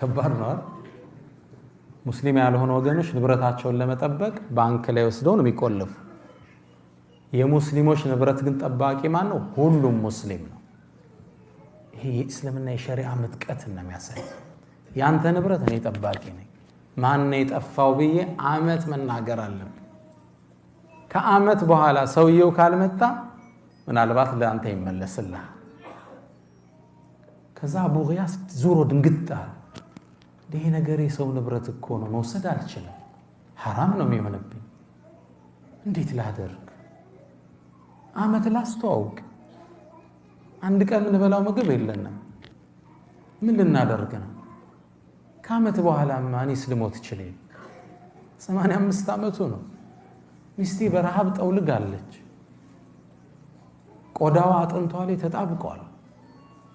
ከባድ ነው። ሙስሊም ያልሆኑ ወገኖች ንብረታቸውን ለመጠበቅ ባንክ ላይ ወስደው ነው የሚቆልፉ። የሙስሊሞች ንብረት ግን ጠባቂ ማን ነው? ሁሉም ሙስሊም ነው። ይሄ የእስልምና የሸሪዓ ምጥቀት ነው የሚያሳይ። ያንተ ንብረት እኔ ጠባቂ ነኝ፣ ማን ነው የጠፋው ብዬ አመት መናገር አለብኝ። ከአመት በኋላ ሰውየው ካልመጣ ምናልባት ለአንተ ይመለስልሃል። ከዛ አቡ ጊያስ ዙሮ ድንግጣ ይሄ ነገር የሰው ንብረት እኮ ነው፣ መውሰድ አልችልም፣ ሐራም ነው የሚሆንብኝ፣ እንዴት ላደርግ? አመት ላስተዋውቅ፣ አንድ ቀን የምንበላው ምግብ የለንም፣ ምን ልናደርግ ነው? ከአመት በኋላ ማንስ ልሞት ይችላል? 85 ዓመቱ ነው። ሚስቴ በረሃብ ጠውልጋለች፣ ቆዳዋ አጥንቷ ላይ ተጣብቋል፣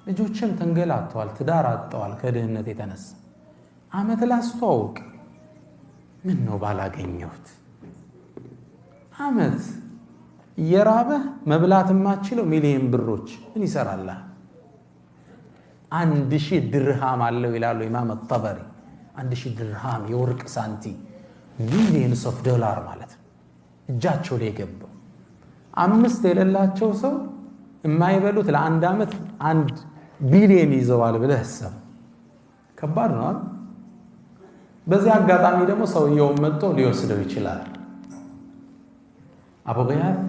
ልጆችም ተንገላተዋል፣ ትዳር አጥተዋል ከድህነት የተነሳ። አመት ላስተዋውቅ፣ ምን ነው ባላገኘሁት? አመት የራበህ መብላት የማትችለው ሚሊዮን ብሮች ምን ይሰራልህ? 1000 ድርሃም አለው ይላሉ ኢማም አጠበሪ። 1000 ድርሃም የወርቅ ሳንቲም ሚሊዮንስ ኦፍ ዶላር ማለት ነው እጃቸው ላይ የገባው። 5 የሌላቸው ሰው የማይበሉት ለአንድ አመት 1 ቢሊዮን ይዘዋል ብለህ አስብ። ከባድ ነው። በዚህ አጋጣሚ ደግሞ ሰውየውን መጥቶ ሊወስደው ይችላል። አቡ ጊያስ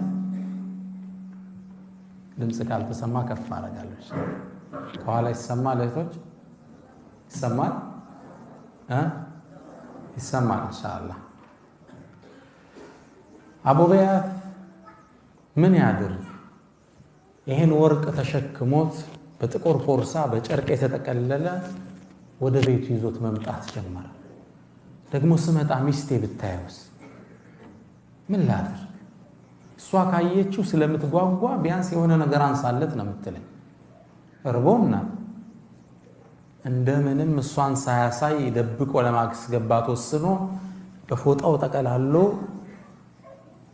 ድምጽ ካልተሰማ ከፍ አደርጋለሁ። ከኋላ ይሰማል? እህቶች ይሰማል? ይሰማል ኢንሻአላህ። አቡ ጊያስ ምን ያድርግ? ይሄን ወርቅ ተሸክሞት በጥቁር ቦርሳ በጨርቅ የተጠቀለለ ወደ ቤቱ ይዞት መምጣት ጀመረ። ደግሞ ስመጣ ሚስቴ ብታየውስ ምን ላድርግ? እሷ ካየችው ስለምትጓጓ ቢያንስ የሆነ ነገር አንሳለት ነው የምትለኝ። እርቦና እንደምንም እሷን ሳያሳይ ደብቆ ለማስገባት ወስኖ በፎጣው ተቀላሎ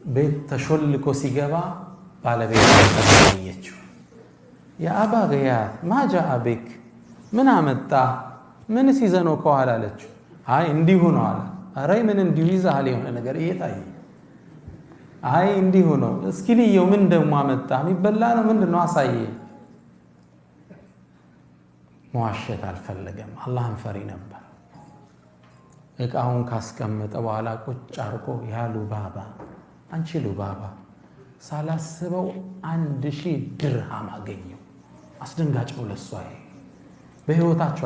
ቤት ተሾልኮ ሲገባ ባለቤት ተቀየችው። የአባ ጊያስ ማጃአ ቢክ፣ ምን አመጣ? ምን ሲዘነው ከኋላ አለችው። አይ እንዲሁ ነው አለ። አረ ምን እንዲሁ ይዛል የሆነ ነገር እየታየ። አይ እንዲሁ ነው። እስኪ ልየው፣ ምን ደግሞ አመጣ? የሚበላ ነው ምንድነው? አሳየ። መዋሸት አልፈለገም። አላህን ፈሪ ነበር። እቃውን ካስቀመጠ በኋላ ቁጭ አርቆ ያ ሉባባ፣ አንቺ ሉባባ ሳላስበው 1000 ድርሃም አገኘው። አስደንጋጭ ነው ለሷ በህይወታቸው